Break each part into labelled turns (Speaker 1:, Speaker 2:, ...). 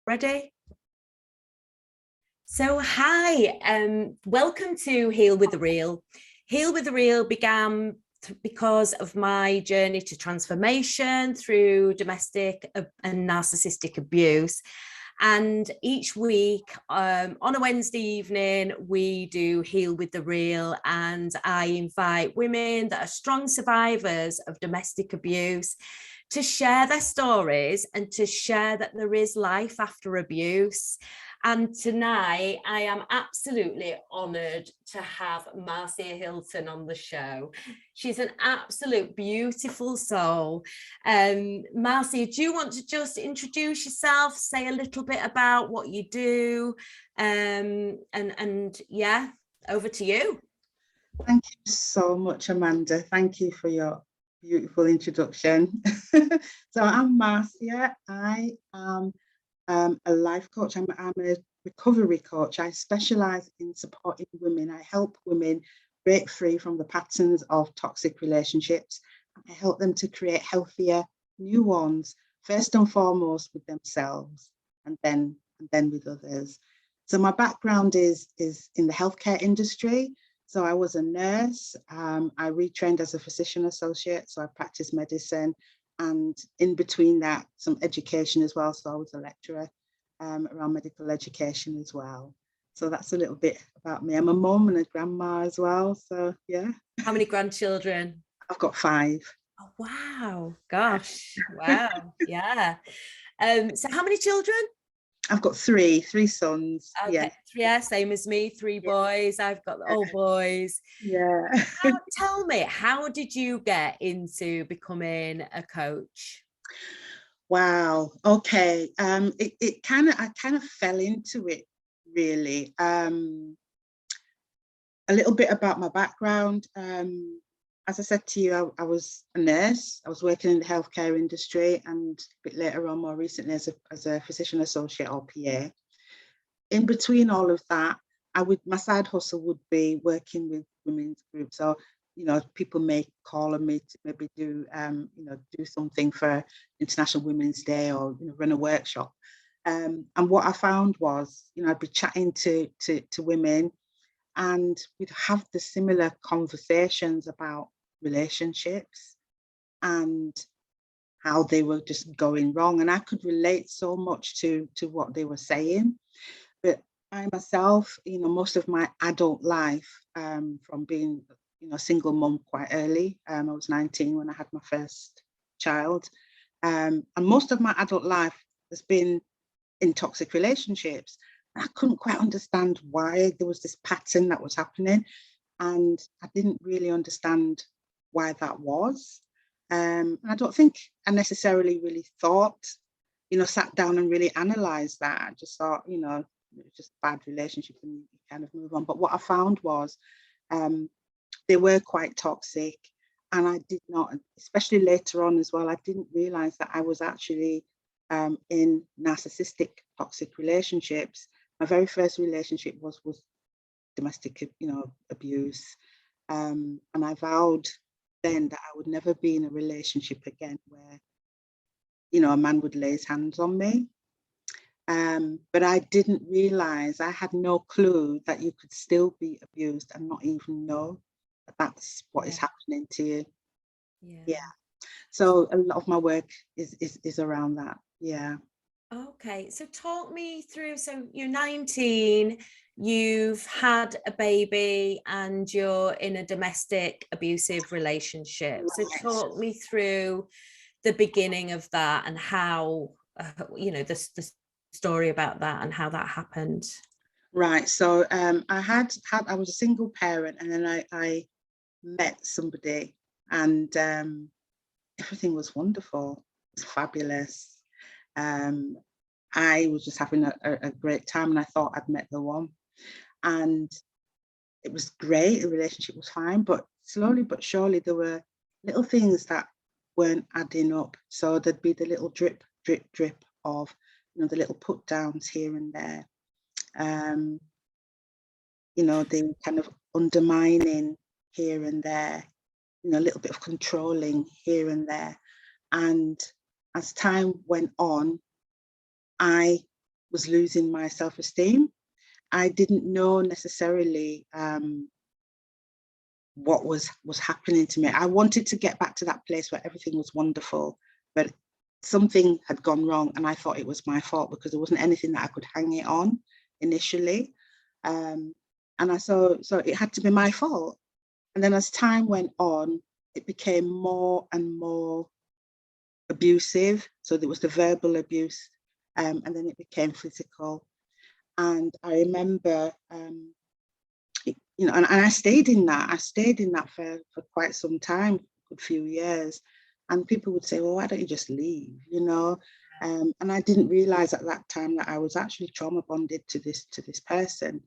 Speaker 1: Ready? So, hi, welcome to Heal with the Real. Heal with the Real began because of my journey to transformation through domestic and narcissistic abuse. And each week on a Wednesday evening, we do Heal with the Real, and I invite women that are strong survivors of domestic abuse to share their stories and to share that there is life after abuse. And tonight, I am absolutely honoured to have Marcia Hylton on the show. She's an absolute beautiful soul. Marcia, do you want to just introduce yourself, say a little bit about what you do, and yeah, over to you.
Speaker 2: Thank you so much, Amanda. Thank you for your beautiful introduction. So I'm Marcia. I am a life coach. I'm a recovery coach. I specialise in supporting women. I help women break free from the patterns of toxic relationships. I help them to create healthier, new ones, first and foremost with themselves, and then with others. So my background is in the healthcare industry. So I was a nurse. I retrained as a physician associate. So I practiced medicine, and in between that, some education as well. So I was a lecturer around medical education as well. So that's a little bit about me. I'm a mum and a grandma as well. So yeah.
Speaker 1: How many grandchildren?
Speaker 2: I've got 5.
Speaker 1: Oh, wow. Gosh. Wow. Yeah. So how many children?
Speaker 2: I've got three sons.
Speaker 1: Okay. Yeah, same as me, 3 boys. I've got all boys.
Speaker 2: Yeah.
Speaker 1: Tell me, how did you get into becoming a coach?
Speaker 2: Wow. Okay. I kind of fell into it really. A little bit about my background. As I said to you, I was a nurse. I was working in the healthcare industry, and a bit later on, more recently, as a physician associate or PA. In between all of that, my side hustle would be working with women's groups. So, people may call on me to maybe do something for International Women's Day, or run a workshop. And what I found was, I'd be chatting to women, and we'd have the similar conversations about relationships and how they were just going wrong. And I could relate so much to what they were saying. But I myself, most of my adult life, from being, a single mum quite early, I was 19 when I had my first child. And most of my adult life has been in toxic relationships. I couldn't quite understand why there was this pattern that was happening. And I didn't really understand why that was. And I don't think I necessarily really thought, sat down and really analysed that. I just thought, it was just a bad relationship and you kind of move on. But what I found was they were quite toxic. And I did not, especially later on as well, I didn't realise that I was actually in narcissistic toxic relationships. My very first relationship was domestic, abuse. And I vowed then that I would never be in a relationship again where, a man would lay his hands on me. But I didn't realise, I had no clue that you could still be abused and not even know that that's what is happening to you. Yeah. So a lot of my work is around that. Yeah.
Speaker 1: Okay, so talk me through, so you're 19, you've had a baby and you're in a domestic abusive relationship. So talk me through the beginning of that and how, the story about that and how that happened.
Speaker 2: Right, so I was a single parent, and then I met somebody, and everything was wonderful. It was fabulous. I was just having a great time, and I thought I'd met the one, and it was great. The relationship was fine, but slowly but surely there were little things that weren't adding up. So there'd be the little drip of, the little put downs here and there. The kind of undermining here and there, a little bit of controlling here and there. And as time went on, I was losing my self-esteem. I didn't know necessarily what was happening to me. I wanted to get back to that place where everything was wonderful, but something had gone wrong, and I thought it was my fault because there wasn't anything that I could hang it on initially. And so it had to be my fault. And then as time went on, it became more and more abusive. So there was the verbal abuse, and then it became physical. And I remember, you know, and I stayed in that. I stayed in that for quite some time, a good few years. And people would say, well, why don't you just leave, you know? And I didn't realize at that time that I was actually trauma bonded to this person.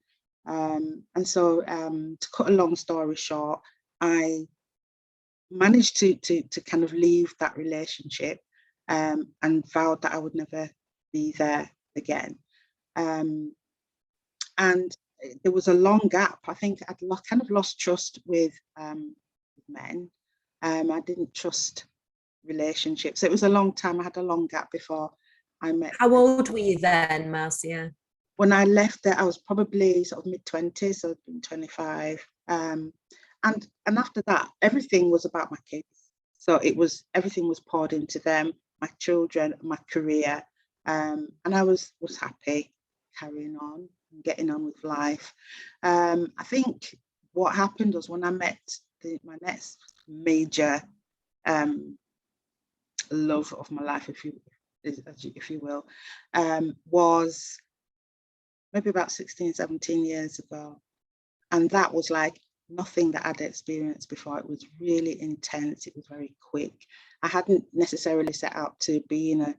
Speaker 2: And so to cut a long story short, I managed to kind of leave that relationship, and vowed that I would never be there again. And there was a long gap. I think I'd kind of lost trust with men. I didn't trust relationships. It was a long time. I had a long gap before I met.
Speaker 1: How old were you then, Marcia?
Speaker 2: When I left there, I was probably sort of mid-20s, so 25. And after that, everything was about my kids. So everything was poured into them, my children, my career. And I was happy carrying on and getting on with life. I think what happened was when I met my next major love of my life, if you will, was maybe about 16, 17 years ago. And that was like nothing that I'd experienced before. It was really intense. It was very quick. I hadn't necessarily set out to be in a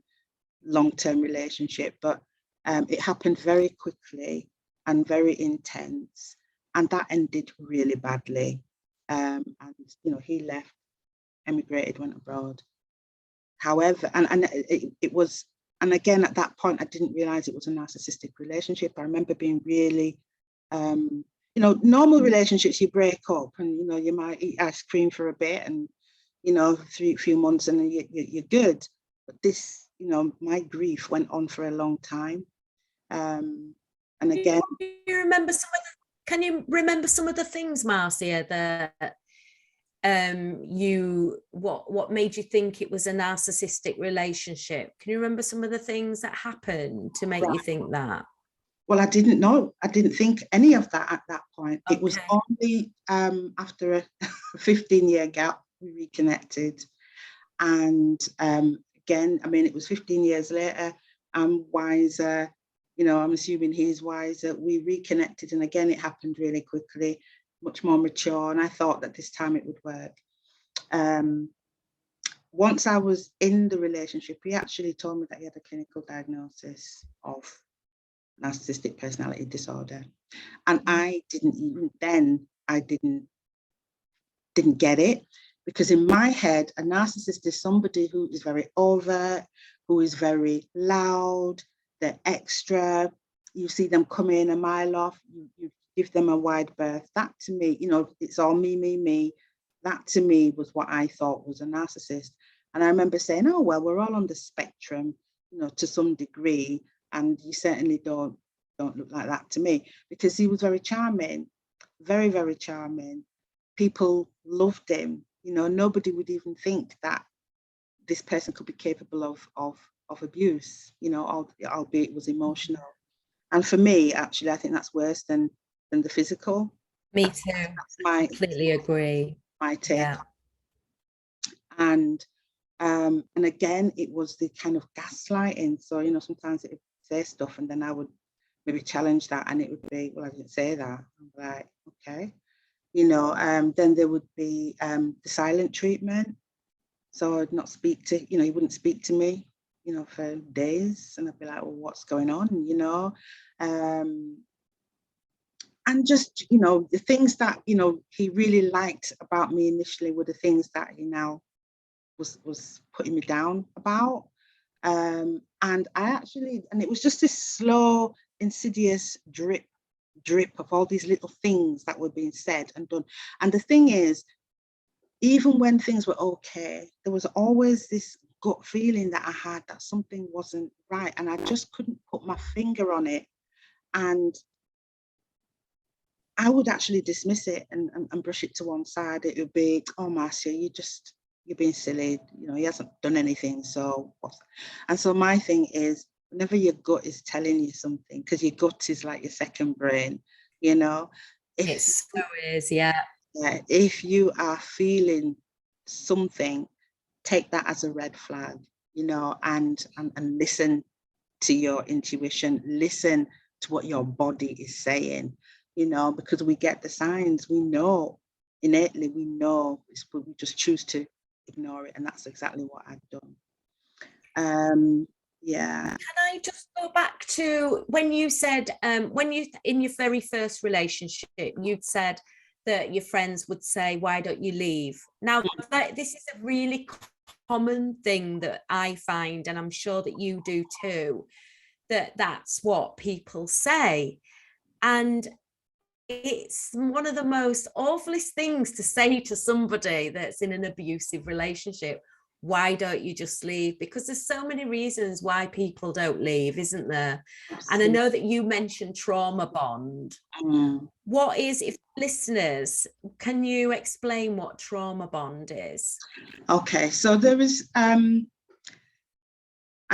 Speaker 2: long-term relationship, but it happened very quickly and very intense. And that ended really badly. And, you know, he left, emigrated, went abroad. However, and it was, and again, at that point, I didn't realize it was a narcissistic relationship. I remember being really, you know, normal relationships, you break up and, you know, you might eat ice cream for a bit and, you know, few months and then you're good. But this, you know, my grief went on for a long time. And again,
Speaker 1: can you remember some of the things, Marcia, that what made you think it was a narcissistic relationship? Can you remember some of the things that happened to make you think that?
Speaker 2: Well, I didn't know. I didn't think any of that at that point. Okay. It was only after a 15-year gap we reconnected. And again, I mean, it was 15 years later. I'm wiser. You know, I'm assuming he's wiser. We reconnected, and again, it happened really quickly, much more mature. And I thought that this time it would work. Once I was in the relationship, he actually told me that he had a clinical diagnosis of narcissistic personality disorder, and I didn't get it, because in my head a narcissist is somebody who is very overt, who is very loud, they're extra, you see them come in a mile off, you give them a wide berth. That to me, you know, it's all me. That to me was what I thought was a narcissist. And I remember saying, oh well, we're all on the spectrum, you know, to some degree, and you certainly don't look like that to me, because he was very charming, very, very charming. People loved him. You know, nobody would even think that this person could be capable of abuse, you know, albeit it was emotional. And for me, actually, I think that's worse than the physical.
Speaker 1: Me too. I completely agree.
Speaker 2: My take. Yeah. And again, it was the kind of gaslighting. So, you know, sometimes it would say stuff and then I would maybe challenge that and it would be, well, I didn't say that. I'm like, okay. You know, then there would be the silent treatment. So I'd not speak to, you know, he wouldn't speak to me, you know, for days. And I'd be like, well, what's going on, you know? And just, you know, the things that, you know, he really liked about me initially were the things that he now was putting me down about. And I actually, and it was just this slow, insidious drip of all these little things that were being said and done. And the thing is, even when things were okay, there was always this gut feeling that I had that something wasn't right, and I just couldn't put my finger on it. And I would actually dismiss it and brush it to one side. It would be, oh, Marcia, you're being silly. You know, he hasn't done anything. So, and so my thing is, whenever your gut is telling you something, because your gut is like your second brain, you know,
Speaker 1: It so is, yeah.
Speaker 2: Yeah, if you are feeling something, take that as a red flag, you know, and listen to your intuition, listen to what your body is saying, you know, because we get the signs, we know innately, we know, we just choose to ignore it, and that's exactly what I've done. Yeah.
Speaker 1: Can I just go back to when you said, when you, in your very first relationship, you'd said that your friends would say, why don't you leave? Now, this is a really common thing that I find, and I'm sure that you do too, that's what people say. And it's one of the most awfulest things to say to somebody that's in an abusive relationship. Why don't you just leave? Because there's so many reasons why people don't leave, isn't there? And I know that you mentioned trauma bond. What is, if listeners, can you explain what trauma bond is?
Speaker 2: Okay, so there is, I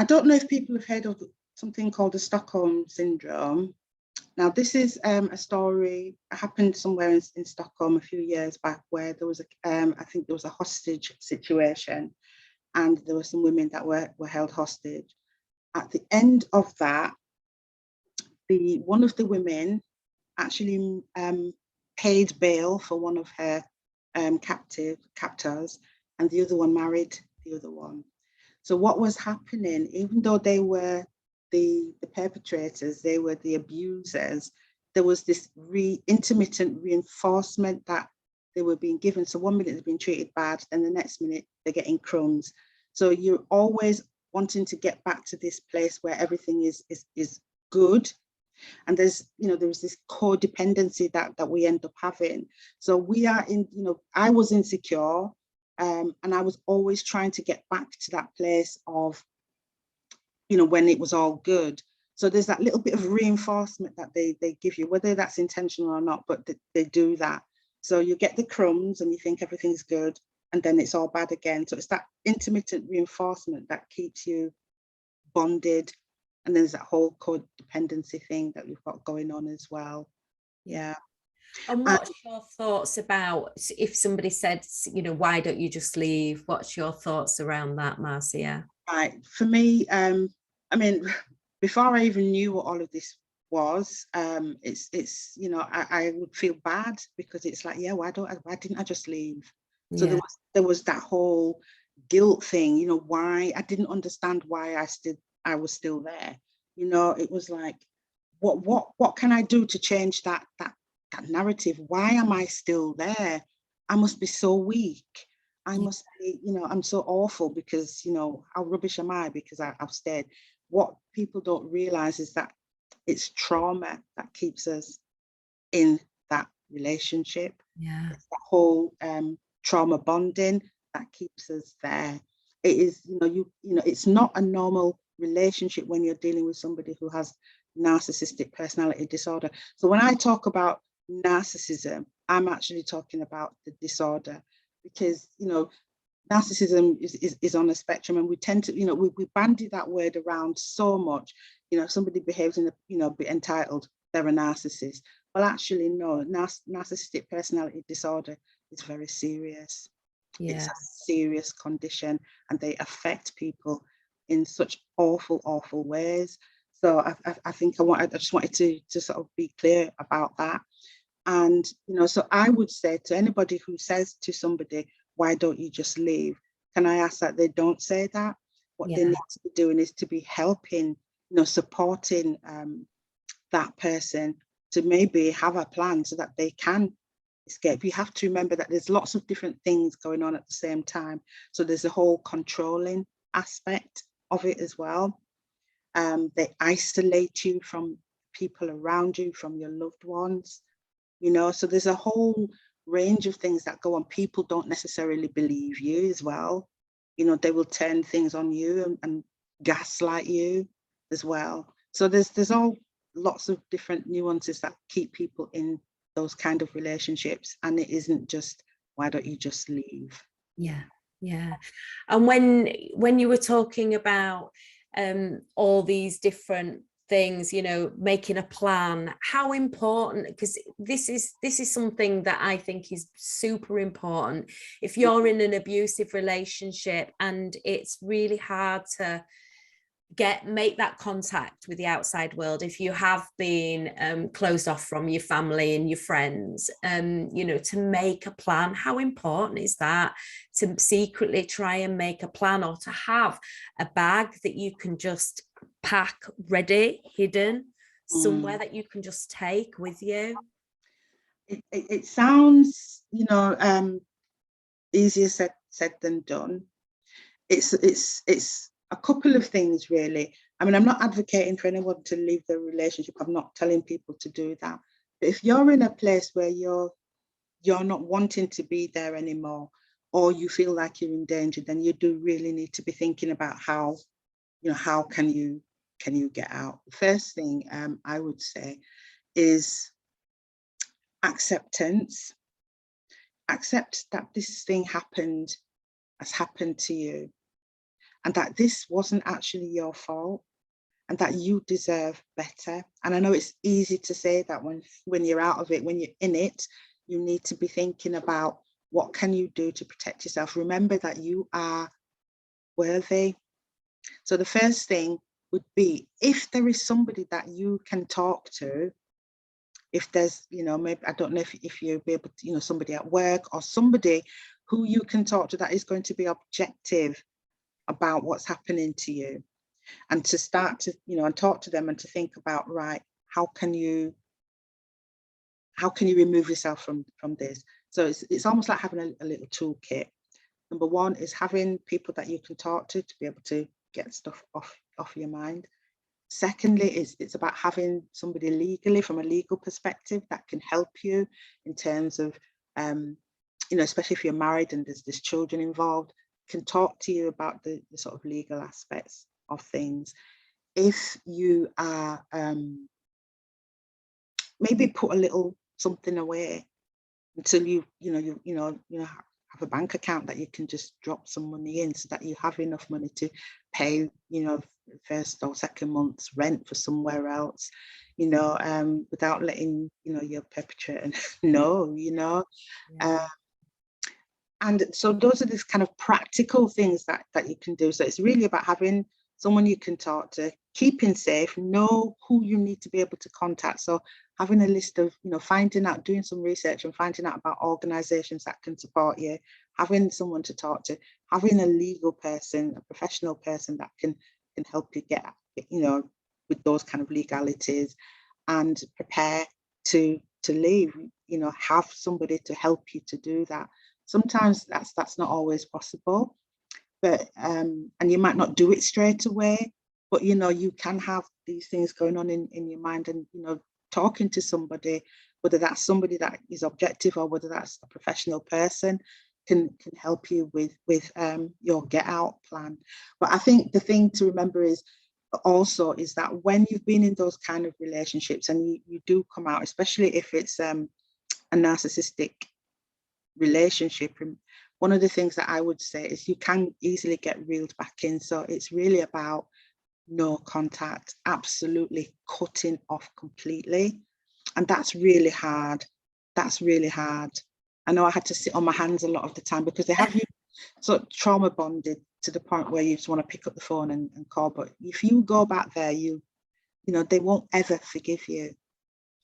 Speaker 2: don't know if people have heard of something called the Stockholm Syndrome. Now, this is a story that happened somewhere in Stockholm a few years back, where there was I think there was a hostage situation, and there were some women that were held hostage. At the end of that, one of the women actually paid bail for one of her captors, and the other one married the other one. So what was happening, even though they were the perpetrators, they were the abusers, there was this intermittent reinforcement that they were being given. So 1 minute they're being treated bad, then the next minute they're getting crumbs. So you're always wanting to get back to this place where everything is good. And there's, you know, there's this codependency that we end up having. So we are in, you know, I was insecure, and I was always trying to get back to that place of, you know, when it was all good. So there's that little bit of reinforcement that they give you, whether that's intentional or not, but they do that. So you get the crumbs and you think everything's good, and then it's all bad again. So it's that intermittent reinforcement that keeps you bonded. And there's that whole codependency thing that we've got going on as well. Yeah.
Speaker 1: And what's your thoughts about, if somebody said, you know, why don't you just leave? What's your thoughts around that, Marcia?
Speaker 2: Right. For me, I mean, before I even knew what all of this was, it's you know, I would feel bad, because it's like, yeah, why didn't I just leave? So
Speaker 1: Yeah.
Speaker 2: there was that whole guilt thing, you know, why I didn't understand why I was still there. You know, it was like, what can I do to change that narrative? Why am I still there? I must be so weak. I must be, you know, I'm so awful because, you know, how rubbish am I because I've stayed. What people don't realize is that it's trauma that keeps us in that relationship.
Speaker 1: Yeah.
Speaker 2: It's that whole trauma bonding that keeps us there. It is, you know, it's not a normal relationship when you're dealing with somebody who has narcissistic personality disorder. So when I talk about narcissism, I'm actually talking about the disorder, because, you know, narcissism is on a spectrum, and we tend to, you know, we bandy that word around so much. You know, somebody behaves in a, you know, be entitled, they're a narcissist. Well, actually, no, narcissistic personality disorder is very serious.
Speaker 1: Yeah.
Speaker 2: It's a serious condition, and they affect people in such awful ways. So I think I just wanted to sort of be clear about that. And, you know, so I would say to anybody who says to somebody, why don't you just leave? Can I ask that they don't say that? What they need to be doing is to be helping, you know, supporting that person to maybe have a plan so that they can escape. You have to remember that there's lots of different things going on at the same time. So there's a whole controlling aspect of it as well. They isolate you from people around you, from your loved ones, you know, so there's a whole range of things that go on. People don't necessarily believe you as well. you know, they will turn things on you and gaslight you as well. So there's all lots of different nuances that keep people in those kind of relationships, and it isn't just, why don't you just leave?
Speaker 1: Yeah, yeah. And when you were talking about all these different things, you know, making a plan, how important, because this is something that I think is super important. If you're in an abusive relationship and it's really hard to make that contact with the outside world, if you have been closed off from your family and your friends, you know, to make a plan, how important is that, to secretly try and make a plan, or to have a bag that you can just pack ready, hidden somewhere that you can just take with you?
Speaker 2: It sounds, you know, easier said than done. It's a couple of things, really. I mean, I'm not advocating for anyone to leave their relationship. I'm not telling people to do that. But if you're in a place where you're not wanting to be there anymore, or you feel like you're in danger, then you do really need to be thinking about how, you know, how can you get out. The first thing I would say is acceptance. Accept that this thing has happened to you, and that this wasn't actually your fault, and that you deserve better. And I know it's easy to say that when you're out of it. When you're in it, you need to be thinking about, what can you do to protect yourself? Remember that you are worthy. So the first thing would be, if there is somebody that you can talk to, if there's, you know, maybe, I don't know if you'll be able to, you know, somebody at work, or somebody who you can talk to that is going to be objective about what's happening to you, and to start to, you know, and talk to them, and to think about, right, how can you remove yourself from this? So it's almost like having a little toolkit. Number one is having people that you can talk to be able to get stuff off your mind. Secondly, it's about having somebody legally, from a legal perspective, that can help you in terms of, you know, especially if you're married and there's children involved, can talk to you about the sort of legal aspects of things. If you are, maybe put a little something away until you have a bank account that you can just drop some money in, so that you have enough money to pay, you know, first or second month's rent for somewhere else, you know, without letting, you know, your perpetrator know, you know.
Speaker 1: Yeah.
Speaker 2: And so those are these kind of practical things that you can do. So it's really about having someone you can talk to, keeping safe, know who you need to be able to contact. So having a list of, you know, finding out, doing some research and finding out about organizations that can support you, having someone to talk to, having a legal person, a professional person that can help you get, you know, with those kind of legalities, and prepare to leave, you know, have somebody to help you to do that. Sometimes that's not always possible, but and you might not do it straight away, but, you know, you can have these things going on in your mind, and, you know, talking to somebody, whether that's somebody that is objective or whether that's a professional person, can help you with your get out plan. But I think the thing to remember is that when you've been in those kind of relationships and you do come out, especially if it's a narcissistic relationship, and one of the things that I would say is you can easily get reeled back in. So it's really about no contact, absolutely cutting off completely. And that's really hard. I know I had to sit on my hands a lot of the time, because they have you sort of trauma bonded to the point where you just want to pick up the phone and call. But if you go back there, you know, they won't ever forgive you.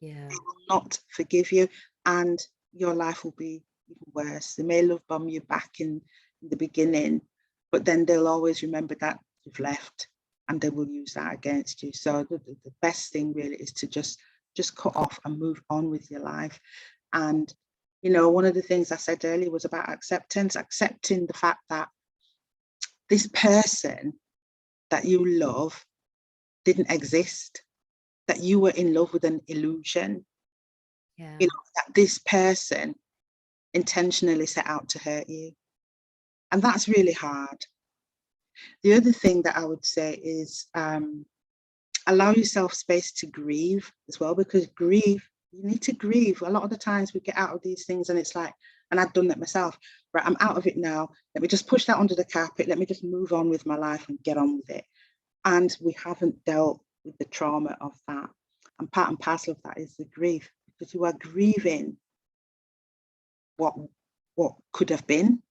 Speaker 1: Yeah.
Speaker 2: They will not forgive you, and your life will be even worse. They may love bomb you back in the beginning, but then they'll always remember that you've left, and they will use that against you. So the best thing really is to just cut off and move on with your life. And, you know, one of the things I said earlier was about acceptance, accepting the fact that this person that you love didn't exist, that you were in love with an illusion.
Speaker 1: Yeah.
Speaker 2: You know, that this person intentionally set out to hurt you. And that's really hard. The other thing that I would say is allow yourself space to grieve as well, because you need to grieve. A lot of the times we get out of these things and it's like, and I've done that myself, right, I'm out of it now. Let me just push that under the carpet. Let me just move on with my life and get on with it. And we haven't dealt with the trauma of that. And part and parcel of that is the grief, because you are grieving what could have been.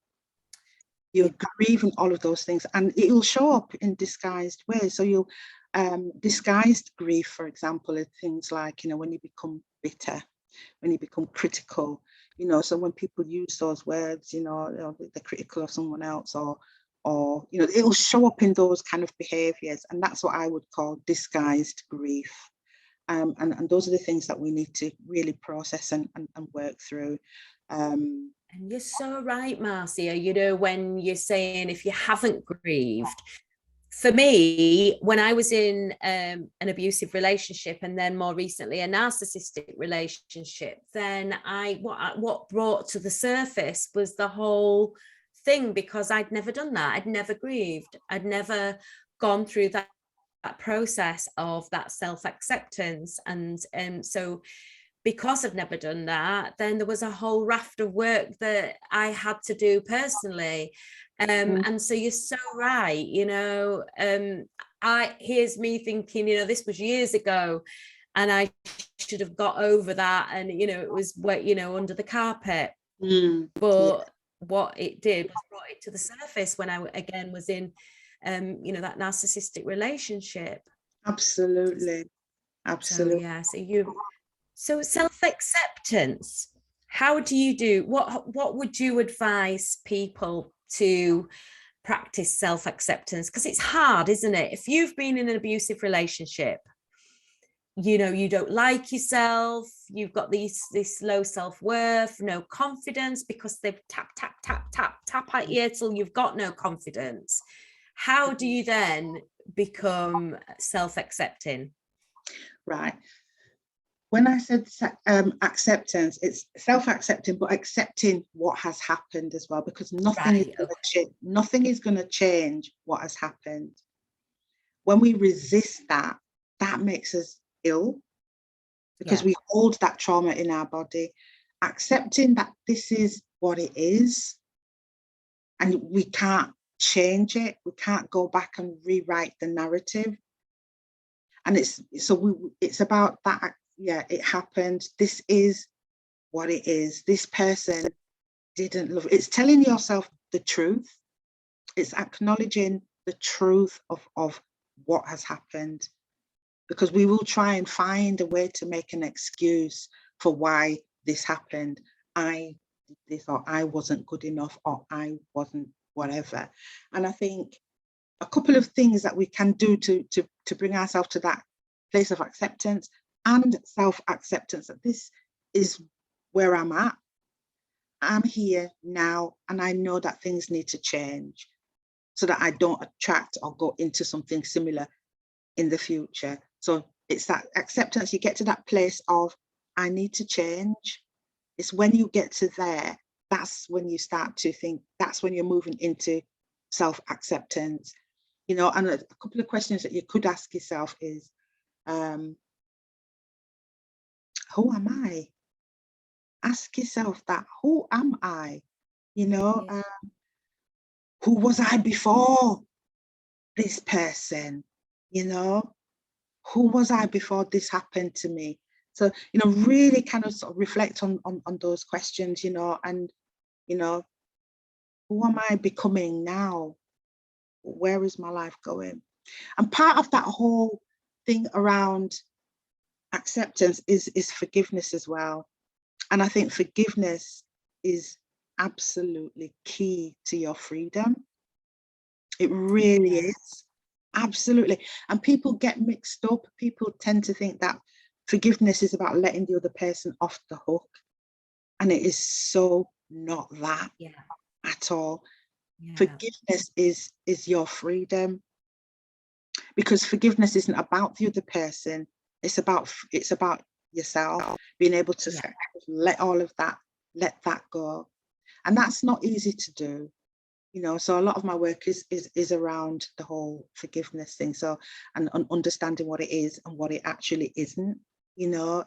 Speaker 2: You're grieving all of those things, and it will show up in disguised ways. So you'll disguised grief, for example, is things like, when you become bitter, when you become critical, so when people use those words, they're critical of someone else, or it'll show up in those kind of behaviors, and that's what I would call disguised grief. And those are the things that we need to really process and work through.
Speaker 1: And you're so right, Marcia, when you're saying if you haven't grieved. For me, when I was in an abusive relationship, and then more recently a narcissistic relationship, then what brought to the surface was the whole thing, because I'd never done that. I'd never grieved. I'd never gone through that process of that self-acceptance. And so because I've never done that, then there was a whole raft of work that I had to do personally. And so you're so right, here's me thinking, this was years ago and I should have got over that, and it was under the carpet. But what it did was brought it to the surface when I again was in that narcissistic relationship.
Speaker 2: Absolutely.
Speaker 1: So self-acceptance, how do you do, what would you advise people to practice self-acceptance? Because it's hard, isn't it? If you've been in an abusive relationship, you don't like yourself, you've got this low self-worth, no confidence, because they've tap at you till you've got no confidence. How do you then become self-accepting?
Speaker 2: Right. When I said acceptance, it's self-accepting, but accepting what has happened as well, because nothing is going to change what has happened. When we resist that makes us ill, because we hold that trauma in our body. Accepting that this is what it is, and we can't change it. We can't go back and rewrite the narrative. And it's about that. Yeah, it happened. This is what it is. This person didn't love it. It's telling yourself the truth. It's acknowledging the truth of what has happened, because we will try and find a way to make an excuse for why this happened. I did this, or I wasn't good enough, or I wasn't whatever. And I think a couple of things that we can do to bring ourselves to that place of acceptance and self-acceptance, that this is where I'm at. I'm here now, and I know that things need to change so that I don't attract or go into something similar in the future. So it's that acceptance. You get to that place of, I need to change. It's when you get to there, that's when you start to think, that's when you're moving into self-acceptance. And a couple of questions that you could ask yourself is, who am I? Ask yourself that. Who am I? Who was I before this person? Who was I before this happened to me? So, really kind of sort of reflect on those questions, and, who am I becoming now? Where is my life going? And part of that whole thing around acceptance is forgiveness as well. And I think forgiveness is absolutely key to your freedom. It really is. Absolutely. And people get mixed up. People tend to think that forgiveness is about letting the other person off the hook. And it is so not that at all. Forgiveness is your freedom, because forgiveness isn't about the other person. It's about yourself, being able to let all of that, let that go. And that's not easy to do. you know, so a lot of my work is around the whole forgiveness thing. So, and understanding what it is and what it actually isn't, you know.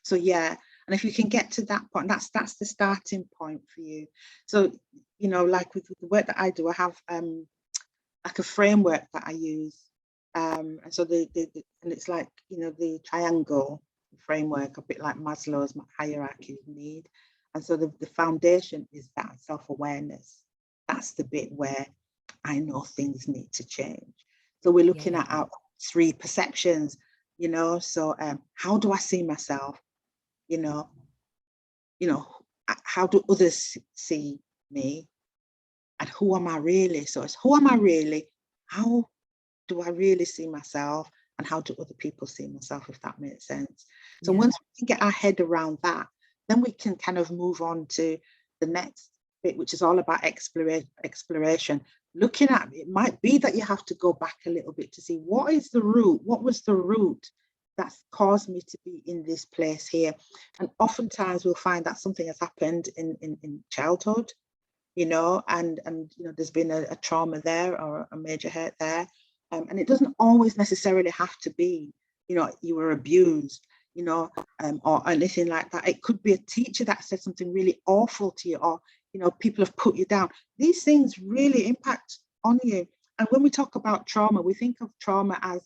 Speaker 2: So yeah, and if you can get to that point, that's the starting point for you. So, you know, like with the work that I do, I have like a framework that I use. And so and it's like, you know, the triangle framework, a bit like Maslow's hierarchy of need. And so the foundation is that self-awareness. That's the bit where I know things need to change. So we're looking at our 3 perceptions, you know. So how do I see myself? You know, how do others see me? And who am I really? So it's who am I really? How do I really see myself? And how do other people see myself, if that makes sense? So once we can get our head around that, then we can kind of move on to the next bit, which is all about exploration. Looking at it might be that you have to go back a little bit to see what is the root, what was the root that's caused me to be in this place here. And oftentimes we'll find that something has happened in childhood, you know, and you know, there's been a trauma there or a major hurt there. And it doesn't always necessarily have to be, you know, you were abused, you know, or anything like that. It could be a teacher that said something really awful to you, or, you know, people have put you down. These things really impact on you. And when we talk about trauma, we think of trauma as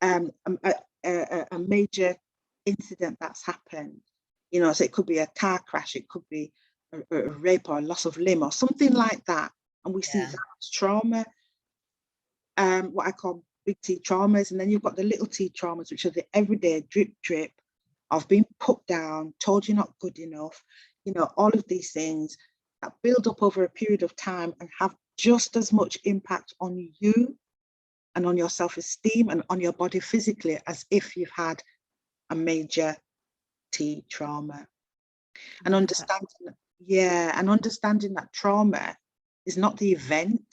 Speaker 2: a major incident that's happened, you know. So it could be a car crash, it could be a rape or a loss of limb or something like that. And we see that as trauma. What I call big T traumas, and then you've got the little T traumas, which are the everyday drip of being put down, told you're not good enough, you know, all of these things that build up over a period of time and have just as much impact on you and on your self-esteem and on your body physically as if you've had a major T trauma. And understanding that trauma is not the event,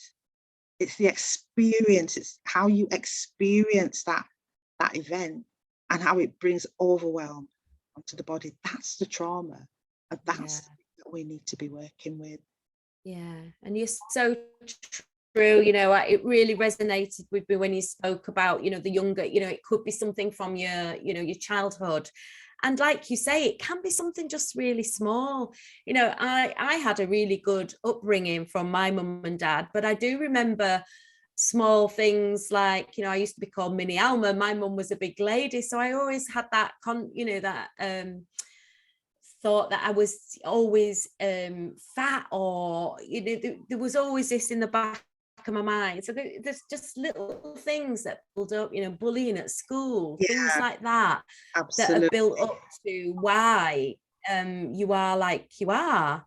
Speaker 2: it's the experience, it's how you experience that event and how it brings overwhelm onto the body. That's the trauma, and that's what we need to be working with.
Speaker 1: And you're so true, you know. It really resonated with me when you spoke about, you know, the younger, you know, it could be something from your, you know, your childhood. And like you say, it can be something just really small. You know, I had a really good upbringing from my mum and dad, but I do remember small things like, you know, I used to be called Mini Alma. My mum was a big lady, so I always had that thought that I was always fat, or, you know, there was always this in the back of my mind. So there's just little things that build up, you know, bullying at school, things like that, that are built up to why you are like you are.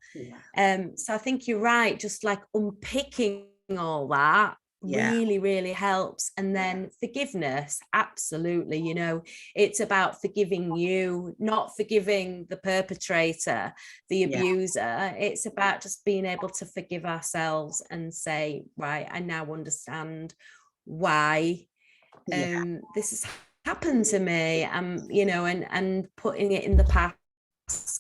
Speaker 1: So I think you're right, just like unpicking all that really, really helps. And then forgiveness, absolutely, you know, it's about forgiving you, not forgiving the perpetrator, the abuser. It's about just being able to forgive ourselves and say, right, I now understand why this has happened to me, you know, and putting it in the past,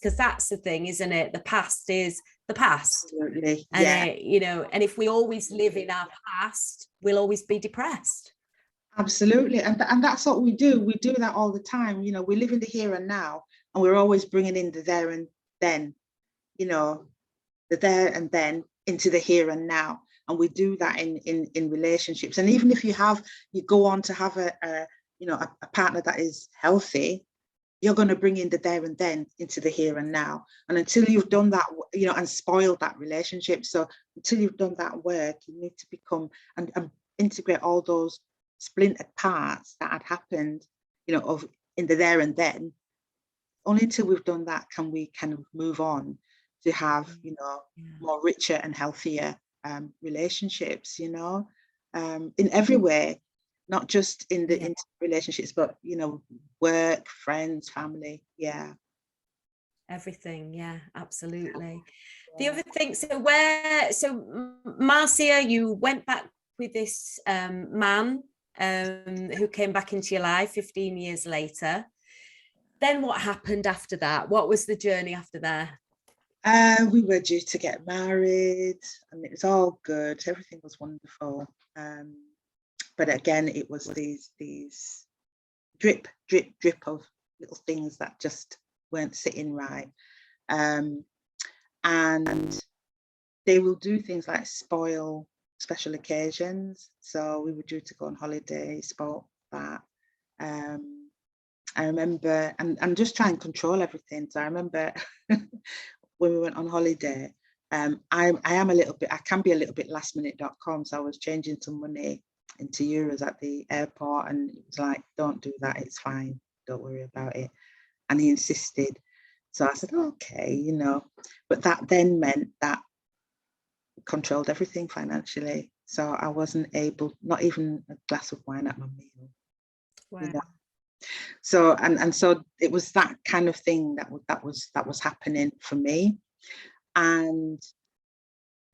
Speaker 1: because that's the thing, isn't it? The past is the past.
Speaker 2: Absolutely.
Speaker 1: And you know, and if we always live in our past, we'll always be depressed.
Speaker 2: Absolutely. And that's what we do. We do that all the time. You know, we live in the here and now, and we're always bringing in the there and then, you know, the there and then into the here and now. And we do that in relationships. And even if you go on to have a partner that is healthy, you're going to bring in the there and then into the here and now. And until you've done that, you know, and spoiled that relationship. So until you've done that work, you need to become and integrate all those splintered parts that had happened, you know, in the there and then. Only until we've done that can we kind of move on to have, you know, more richer and healthier relationships, you know, in every way. Not just in the intimate relationships, but, you know, work, friends, family.
Speaker 1: Everything. Absolutely. The other thing, so Marcia, you went back with this man who came back into your life 15 years later. Then what happened after that? What was the journey after that?
Speaker 2: We were due to get married, and it was all good. Everything was wonderful. But again, it was these drip of little things that just weren't sitting right. And they will do things like spoil special occasions. So we were due to go on holiday, spoiled that. I remember, and just try and control everything. So I remember when we went on holiday, I can be a little bit lastminute.com. So I was changing some money into euros at the airport, and it was like, don't do that, it's fine, don't worry about it. And he insisted. So I said, okay, you know, but that then meant that controlled everything financially. So I wasn't able, not even a glass of wine at my meal.
Speaker 1: Wow.
Speaker 2: You know? So and so it was that kind of thing that was happening for me, and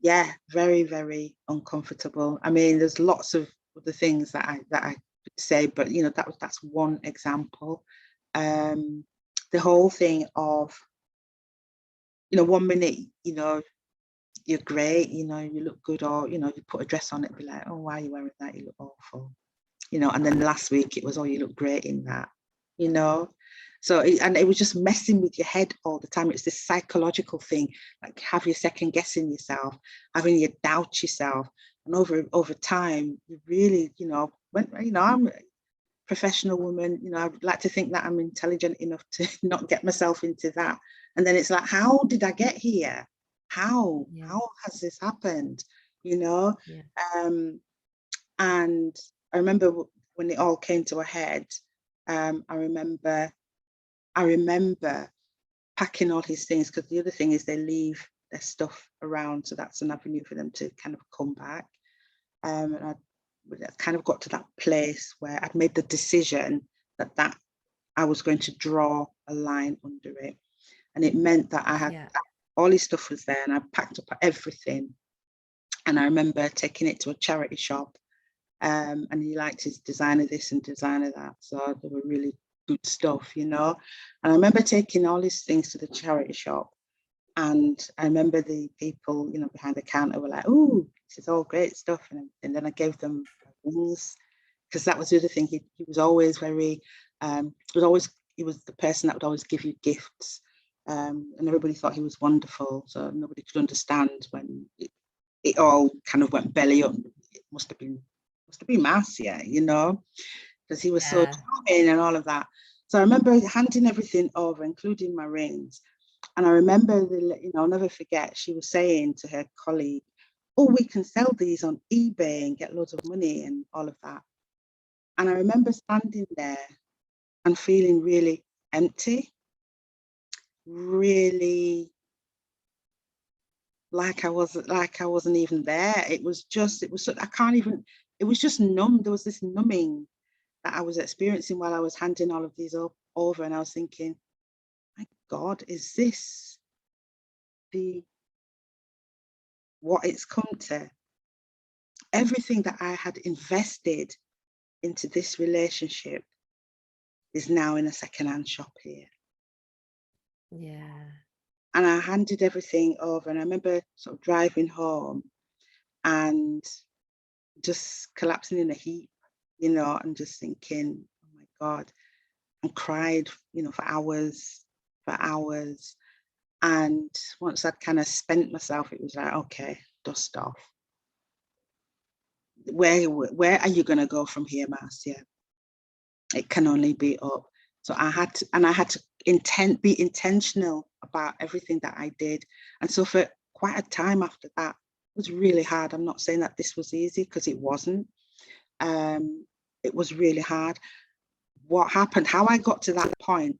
Speaker 2: yeah, very, very uncomfortable. I mean, there's lots of other things that I could say, but you know, that's one example. The whole thing of, you know, 1 minute, you know, you're great, you know, you look good, or you know, you put a dress on it, be like, oh, why are you wearing that? You look awful, you know. And then last week it was, oh, you look great in that, you know. So and it was just messing with your head all the time. It's this psychological thing, like have you second guessing yourself, having you doubt yourself, and over time, you really, you know, I'm a professional woman, you know, I'd like to think that I'm intelligent enough to not get myself into that. And then it's like, how did I get here? How has this happened? You know?
Speaker 1: Yeah.
Speaker 2: And I remember when it all came to a head, I remember packing all his things, because the other thing is they leave their stuff around, so that's an avenue for them to kind of come back. And I kind of got to that place where I'd made the decision that I was going to draw a line under it, and it meant that I had all his stuff was there, and I packed up everything. And I remember taking it to a charity shop, and he liked his designer this and designer that, so they were really good stuff, you know. And I remember taking all his things to the charity shop, and I remember the people, you know, behind the counter were like, "Oh, this is all great stuff," and then I gave them rings, because that was the other thing. He was always very, he was the person that would always give you gifts, and everybody thought he was wonderful. So nobody could understand when it all kind of went belly up. It must have been Marcia, you know, because he was so charming and all of that. So I remember handing everything over, including my rings. And I remember, you know, I'll never forget, she was saying to her colleague, oh, we can sell these on eBay and get loads of money and all of that. And I remember standing there and feeling really empty, really like I wasn't even there. It was just numb. There was this numbing that I was experiencing while I was handing all of these over, and I was thinking, my God, is this what it's come to? Everything that I had invested into this relationship is now in a secondhand shop here.
Speaker 1: Yeah.
Speaker 2: And I handed everything over, and I remember sort of driving home and just collapsing in a heap, you know, and just thinking, oh my God, and cried, you know, for hours. And once I'd kind of spent myself, it was like, okay, dust off. Where are you going to go from here, Marcia? It can only be up. So I had to be intentional about everything that I did. And so for quite a time after that, it was really hard. I'm not saying that this was easy, because it wasn't. It was really hard. What happened, how I got to that point,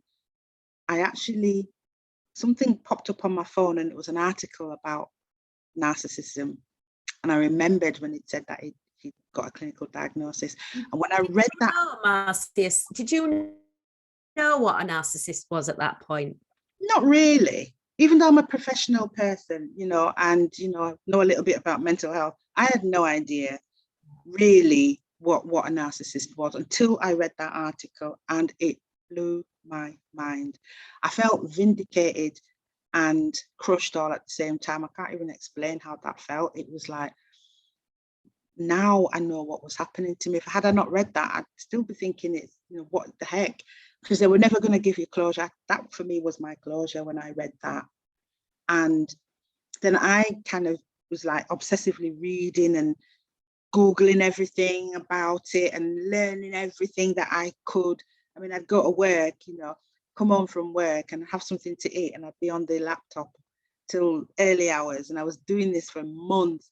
Speaker 2: something popped up on my phone, and it was an article about narcissism. And I remembered when it said that he got a clinical diagnosis. And when I read that,
Speaker 1: Marcias, did you know what a narcissist was at that point?
Speaker 2: Not really. Even though I'm a professional person, you know, and you know a little bit about mental health, I had no idea really what a narcissist was until I read that article, and it blew my mind. I felt vindicated and crushed all at the same time. I can't even explain how that felt. It was like, now I know what was happening to me. If had I not read that, I'd still be thinking, it's, what the heck? Because they were never going to give you closure. That for me was my closure when I read that. And then I kind of was like obsessively reading and Googling everything about it and learning everything that I could. I mean, I'd go to work, come home from work and have something to eat, and I'd be on the laptop till early hours. And I was doing this for months.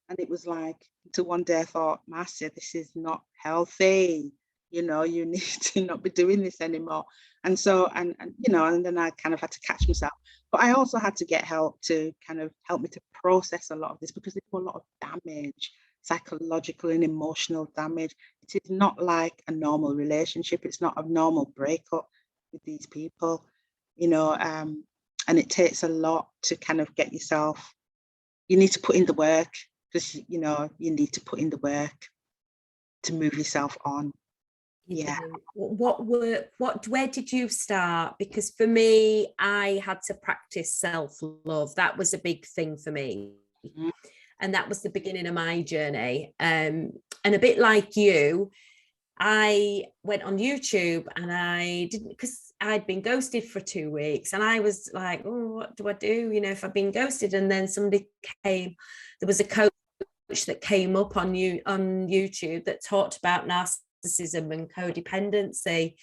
Speaker 2: And it was like, until one day I thought, Marcia, this is not healthy. You need to not be doing this anymore. And so, and then I kind of had to catch myself. But I also had to get help to kind of help me to process a lot of this, because there was a lot of damage, psychological and emotional damage. It is not like a normal relationship. It's not a normal breakup with these people, and it takes a lot to kind of get yourself, you need to put in the work, because, you need to put in the work to move yourself on. Yeah.
Speaker 1: Where did you start? Because for me, I had to practice self-love. That was a big thing for me. Mm-hmm. And that was the beginning of my journey. And a bit like you, I went on YouTube and I didn't, because I'd been ghosted for 2 weeks, and I was like, oh, what do I do? If I've been ghosted. And then somebody came, there was a coach that came up on YouTube that talked about narcissism and codependency,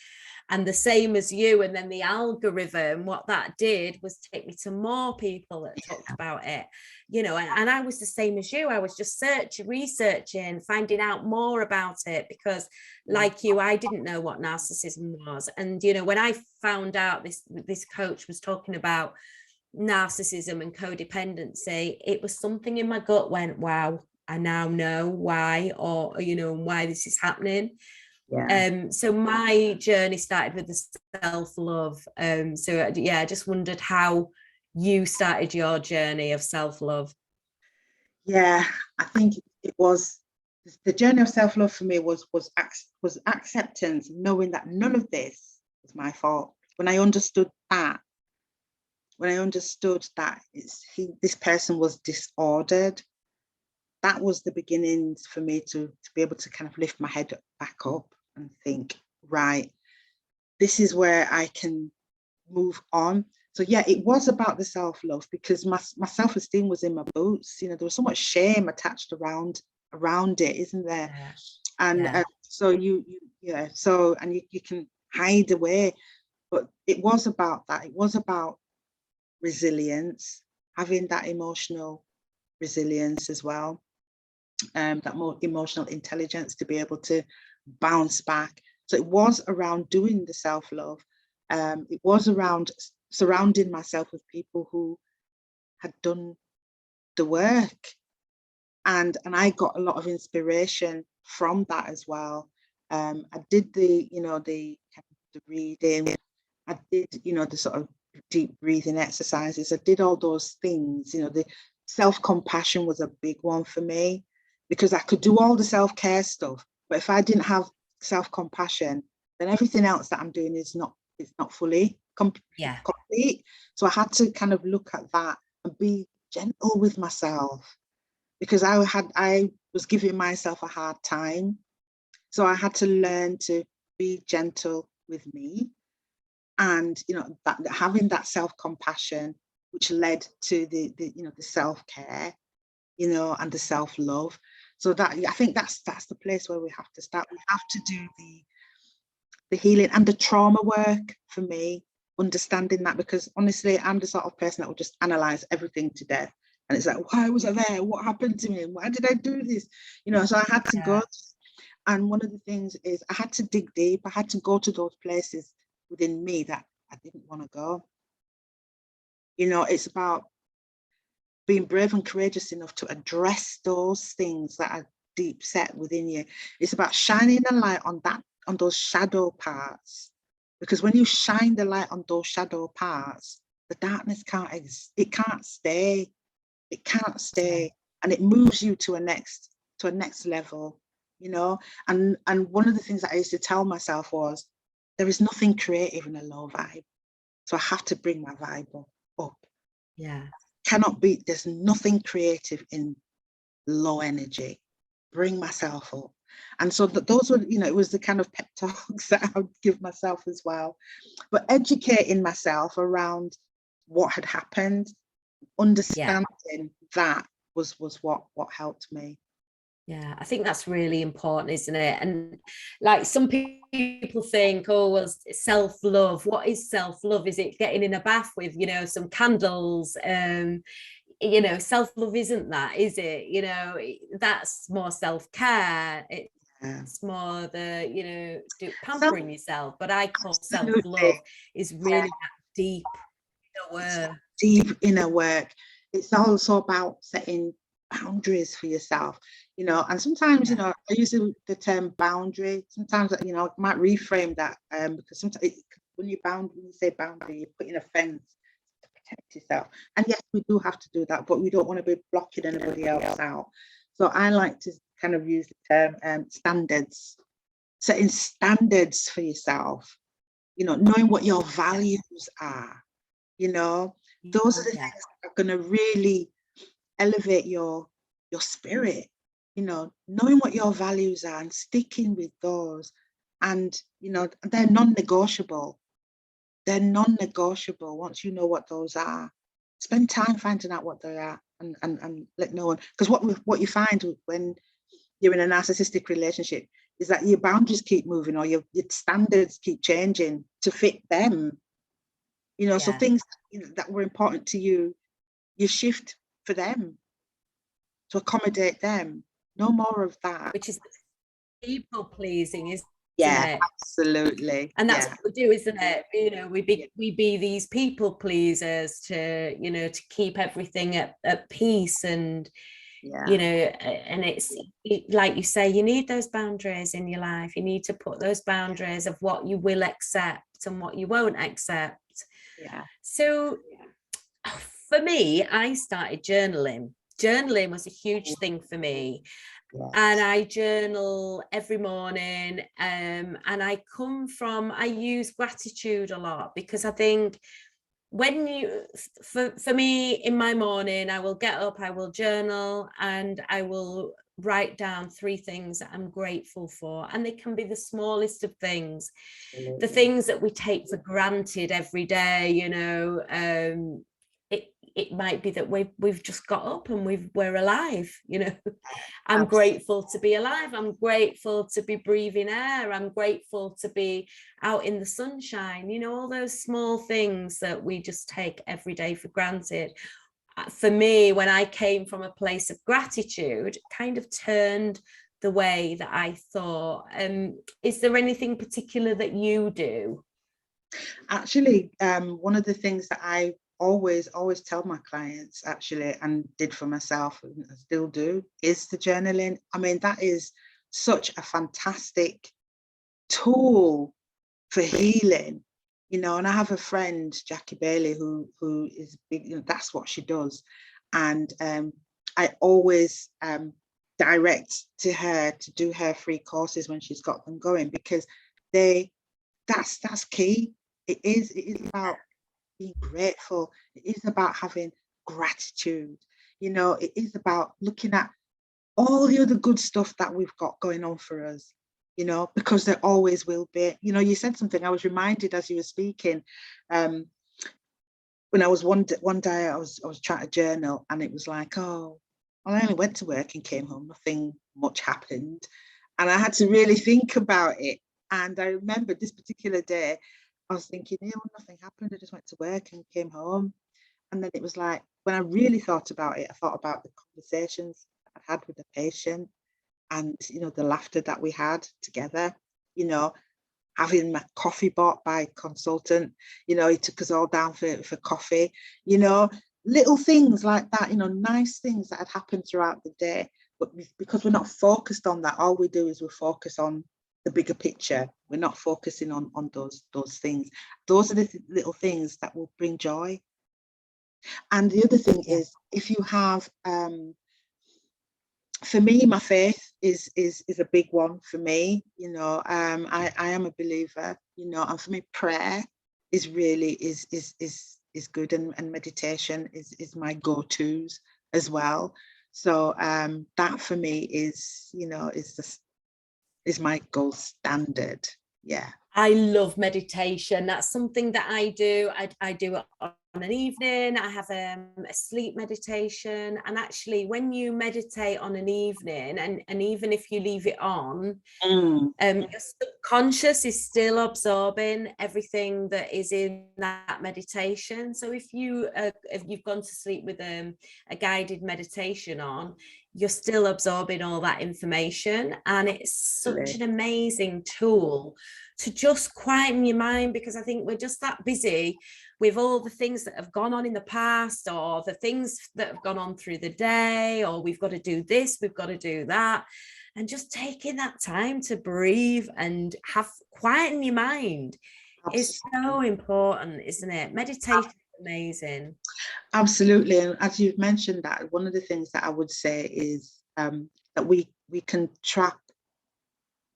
Speaker 1: and the same as you. And then the algorithm, what that did was take me to more people that talked about it, and I was the same as you. I was just researching, finding out more about it, because like you, I didn't know what narcissism was. And, when I found out this coach was talking about narcissism and codependency, it was something in my gut went, wow, I now know why, or, why this is happening. Yeah. So my journey started with the self-love. I just wondered how you started your journey of self-love.
Speaker 2: Yeah, I think it was the journey of self-love for me was acceptance, knowing that none of this was my fault. When I understood that this person was disordered, that was the beginnings for me to be able to kind of lift my head back up and think, right, this is where I can move on. So yeah, it was about the self-love, because my self-esteem was in my boots. There was so much shame attached around it, isn't there? Yeah. And so you can hide away. But it was about that. It was about resilience, having that emotional resilience as well, that more emotional intelligence to be able to bounce back. So it was around doing the self-love. It was around surrounding myself with people who had done the work, and I got a lot of inspiration from that as well. I did the reading, I did the sort of deep breathing exercises, I did all those things. The self-compassion was a big one for me, because I could do all the self-care stuff, but if I didn't have self-compassion, then everything else that I'm doing is not fully complete. So I had to kind of look at that and be gentle with myself, because I was giving myself a hard time. So I had to learn to be gentle with me, and that having that self-compassion, which led to the self-care, and the self-love. So that, I think that's the place where we have to start. We have to do the healing and the trauma work, for me, understanding that, because honestly, I'm the sort of person that will just analyze everything to death. And it's like, why was I there? What happened to me? Why did I do this? So I had to go. And one of the things is I had to dig deep. I had to go to those places within me that I didn't want to go. It's about being brave and courageous enough to address those things that are deep set within you. It's about shining a light on those shadow parts, because when you shine the light on those shadow parts, the darkness can't stay. It can't stay, and it moves you to a next level. And one of the things that I used to tell myself was, there is nothing creative in a low vibe, so I have to bring my vibe up.
Speaker 1: Yeah.
Speaker 2: Cannot be, there's nothing creative in low energy. Bring myself up. And so those were, you know, it was the kind of pep talks that I would give myself as well. But educating myself around what had happened, understanding that was what helped me.
Speaker 1: Yeah, I think that's really important, isn't it? And like some people think, oh, well, self-love. What is self-love? Is it getting in a bath with, you know, some candles? You know, self-love isn't that, is it? You know, that's more self-care. It's more the, you know, pampering yourself. But I call self-love is really that deep inner work.
Speaker 2: Deep inner work. It's also about setting boundaries for yourself, you know. And sometimes, you know, I use the term boundary. Sometimes, you know, I might reframe that because sometimes when you say boundary, you're putting a fence to protect yourself. And yes, we do have to do that, but we don't want to be blocking anybody else out. So I like to kind of use the term standards, setting standards for yourself, you know, knowing what your values are, you know. Those are the things that are going to really elevate your spirit, you know, knowing what your values are and sticking with those. And, you know, they're non-negotiable. They're non-negotiable. Once you know what those are, spend time finding out what they are and let no one, because what you find when you're in a narcissistic relationship is that your boundaries keep moving, or your standards keep changing to fit them. You know, so things that were important to you, you shift for them to accommodate them. No more of that.
Speaker 1: Which is people pleasing, isn't
Speaker 2: Yeah,
Speaker 1: it?
Speaker 2: absolutely.
Speaker 1: And that's what we do, isn't it? You know, we be these people pleasers to, you know, to keep everything at peace. And you know, and it's like you say, you need those boundaries in your life. You need to put those boundaries of what you will accept and what you won't accept. So for me, I started journaling. Journaling was a huge thing for me. And I journal every morning, and I use gratitude a lot, because I think when you, for me, in my morning, I will get up, I will journal, and I will write down 3 things that I'm grateful for. And they can be the smallest of things, the things that we take for granted every day, you know. It might be that we've just got up and we're alive, you know. I'm grateful to be alive. I'm grateful to be breathing air. I'm grateful to be out in the sunshine, you know, all those small things that we just take every day for granted. For me, when I came from a place of gratitude, kind of turned the way that I thought. Is there anything particular that you do?
Speaker 2: Actually, one of the things that I always tell my clients, actually, and did for myself and still do, is the journaling. I mean, that is such a fantastic tool for healing, you know. And I have a friend, Jackie Bailey, who is big, you know, that's what she does. And I always direct to her to do her free courses when she's got them going, because that's key. It is about being grateful. It is about having gratitude. You know, it is about looking at all the other good stuff that we've got going on for us, you know, because there always will be. You know, you said something, I was reminded as you were speaking, when I was one day I was trying to journal, and it was like, oh, well, I only went to work and came home, nothing much happened. And I had to really think about it. And I remember this particular day, I was thinking, nothing happened. I just went to work and came home. And then it was like, when I really thought about it, I thought about the conversations I had with the patient, and, you know, the laughter that we had together, you know, having my coffee bought by a consultant, you know, he took us all down for coffee, you know, little things like that, you know, nice things that had happened throughout the day. But because we're not focused on that, all we do is we focus on the bigger picture. We're not focusing on those things. Those are the little things that will bring joy. And the other thing is, if you have, for me, my faith is a big one for me. You know, I am a believer. You know, and for me, prayer is really is good, and meditation is my go-tos as well. So that for me is, you know, is my gold standard. Yeah.
Speaker 1: I love meditation. That's something that I do. I do it on an evening. I have a sleep meditation. And actually, when you meditate on an evening, and even if you leave it on, your subconscious is still absorbing everything that is in that meditation. So if you've gone to sleep with a guided meditation on, you're still absorbing all that information, and it's such an amazing tool to just quieten your mind, because I think we're just that busy with all the things that have gone on in the past, or the things that have gone on through the day, or we've got to do this, we've got to do that. And just taking that time to breathe and quieten your mind is so important, isn't it? Meditation is amazing.
Speaker 2: Absolutely. And as you've mentioned, that one of the things that I would say is that we can track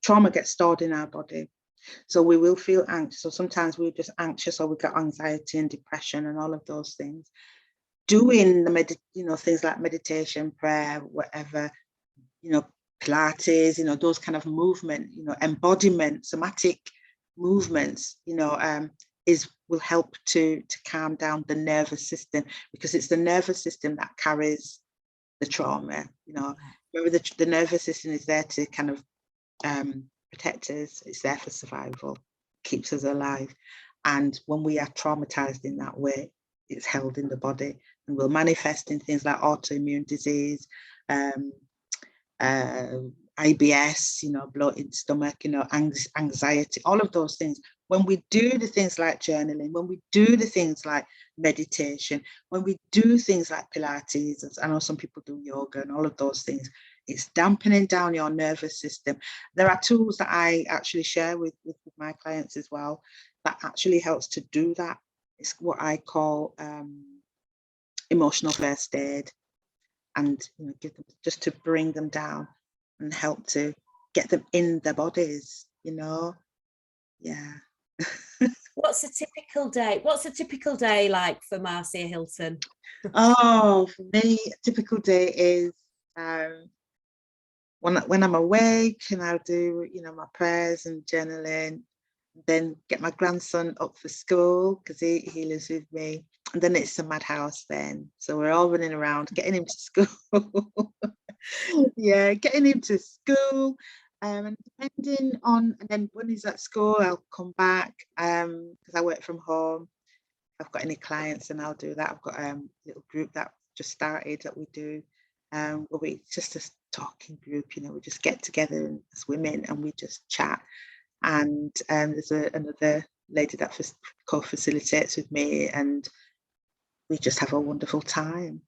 Speaker 2: trauma gets stored in our body. So we will feel anxious. So sometimes we're just anxious, or we got anxiety and depression and all of those things. Doing the things like meditation, prayer, whatever, Pilates, those kind of movement, embodiment, somatic movements, will help to calm down the nervous system, because it's the nervous system that carries the trauma. Remember, the nervous system is there to kind of protect us. It's there for survival, keeps us alive. And when we are traumatized in that way, it's held in the body and will manifest in things like autoimmune disease, IBS, bloated stomach, anxiety, all of those things. When we do the things like journaling, when we do the things like meditation, when we do things like Pilates, I know some people do yoga and all of those things, it's dampening down your nervous system. There are tools that I actually share with my clients as well that actually helps to do that. It's what I call emotional first aid, and give them, just to bring them down and help to get them in their bodies. Yeah.
Speaker 1: What's a typical day? What's a typical day like for Marcia Hylton?
Speaker 2: Oh, for me, a typical day is when I'm awake, and I'll do my prayers and journaling, then get my grandson up for school because he lives with me, and then it's a madhouse then. So we're all running around getting him to school. Yeah, getting him to school. And depending on, and then when he's at school, I'll come back because I work from home. If I've got any clients, and I'll do that. I've got a little group that just started that we do. Where it's just a talking group, we just get together as women and we just chat. And there's another lady that co-facilitates with me, and we just have a wonderful time.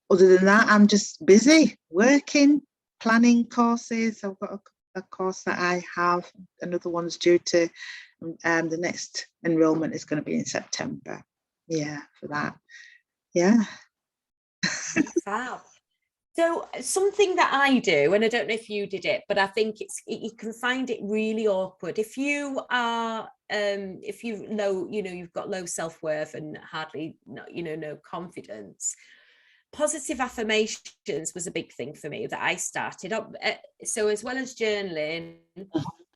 Speaker 2: Other than that, I'm just busy working, planning courses. I've got a course that I have, another one's due to, the next enrollment is going to be in September. Yeah, for that. Yeah.
Speaker 1: Fab. So something that I do, and I don't know if you did it, but I think you can find it really awkward if you are if you've got low self-worth and hardly no confidence. Positive affirmations was a big thing for me that I started up. So as well as journaling,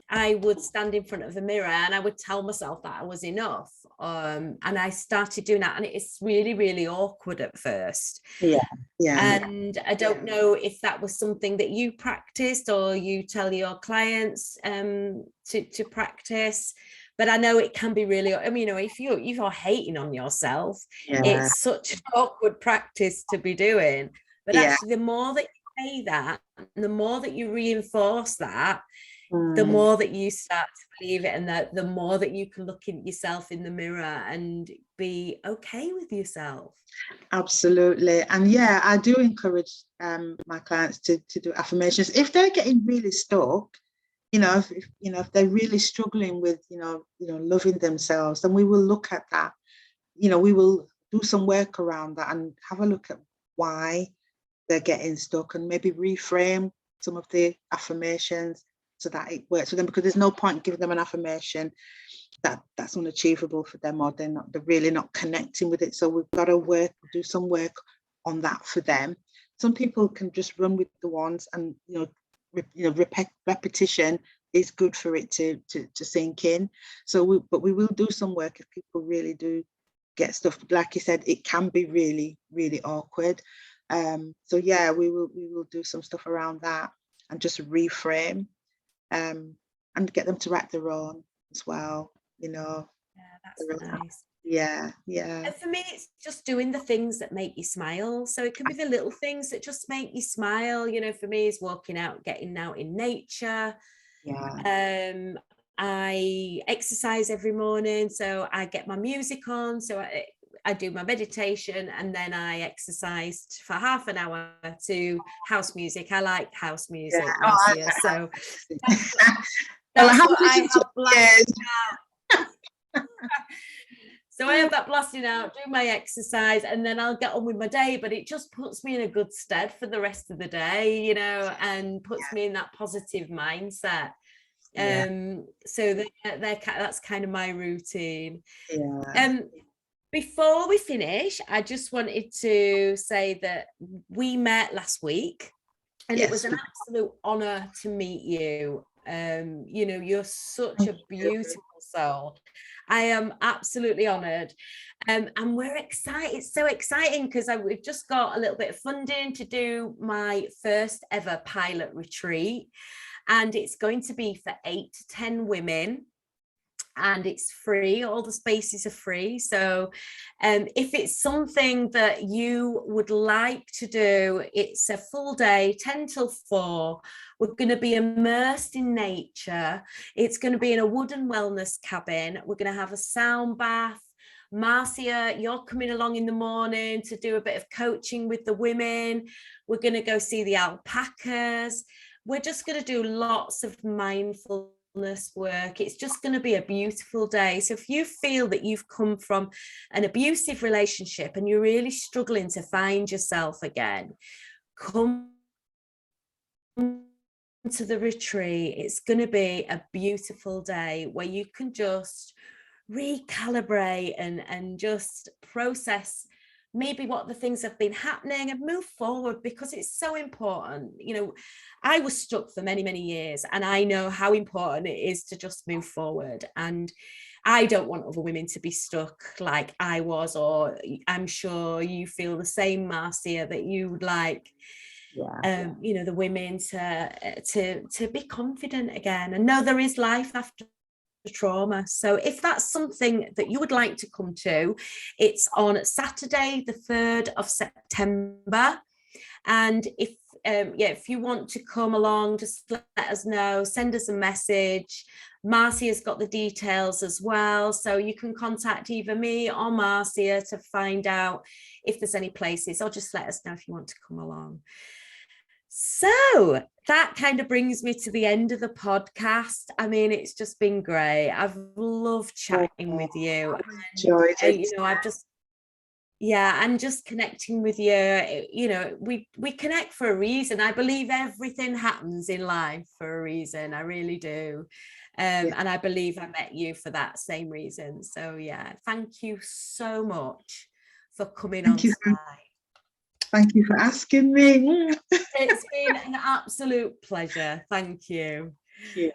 Speaker 1: I would stand in front of the mirror and I would tell myself that I was enough. And I started doing that, and it's really, really awkward at first.
Speaker 2: Yeah.
Speaker 1: And I don't know if that was something that you practiced or you tell your clients to practice. But I know it can be really, if you're hating on yourself, it's such an awkward practice to be doing. But actually, the more that you say that, the more that you reinforce that, the more that you start to believe it, and the more that you can look at yourself in the mirror and be okay with yourself.
Speaker 2: Absolutely. And yeah, I do encourage my clients to do affirmations if they're getting really stuck. If they're really struggling with loving themselves, then we will look at that. We will do some work around that and have a look at why they're getting stuck, and maybe reframe some of the affirmations so that it works for them, because there's no point giving them an affirmation that's unachievable for them, or they're really not connecting with it. So we've got to do some work on that for them. Some people can just run with the ones, and repetition is good for it to sink in. So but we will do some work if people really do get stuff. Like you said, it can be really, really awkward. So yeah, we will do some stuff around that and just reframe, and get them to write their own as well.
Speaker 1: Yeah, that's nice.
Speaker 2: Yeah.
Speaker 1: And for me, it's just doing the things that make you smile. So it can be the little things that just make you smile. For me, is walking out, getting out in nature.
Speaker 2: Yeah.
Speaker 1: I exercise every morning, so I get my music on. So I do my meditation, and then I exercised for half an hour to house music. I like house music, Marcia. So that's what I have blasting out. So I have that blasting out, do my exercise, and then I'll get on with my day. But it just puts me in a good stead for the rest of the day, and puts me in that positive mindset. So that's kind of my routine. Before we finish, I just wanted to say that we met last week, and it was an absolute honor to meet you. You're such a beautiful soul. I am absolutely honored. And we're excited. It's so exciting because we've just got a little bit of funding to do my first ever pilot retreat. And it's going to be for 8 to 10 women. And it's free. All the spaces are free. So if it's something that you would like to do, it's a full day, 10 till 4. We're going to be immersed in nature. It's going to be in a wooden wellness cabin. We're going to have a sound bath. Marcia, you're coming along in the morning to do a bit of coaching with the women. We're going to go see the alpacas. We're just going to do lots of mindfulness work. It's just going to be a beautiful day. So if you feel that you've come from an abusive relationship and you're really struggling to find yourself again, come to the retreat. It's going to be a beautiful day where you can just recalibrate and just process maybe what the things have been happening and move forward, because it's so important. I was stuck for many, many years, and I know how important it is to just move forward. And I don't want other women to be stuck like I was, or I'm sure you feel the same, Marcia, that you would like the women to be confident again and know there is life after trauma. So if that's something that you would like to come to, it's on Saturday the 3rd of September. And if you want to come along, just let us know, send us a message. Marcia's got the details as well, so you can contact either me or Marcia to find out if there's any places, or just let us know if you want to come along. So that kind of brings me to the end of the podcast. I mean, it's just been great. I've loved chatting with you.
Speaker 2: Enjoyed it.
Speaker 1: And just connecting with you. We connect for a reason. I believe everything happens in life for a reason. I really do. And I believe I met you for that same reason. So yeah, thank you so much for coming on tonight.
Speaker 2: Thank you for asking me.
Speaker 1: It's been an absolute pleasure. Thank you.
Speaker 2: Thank you.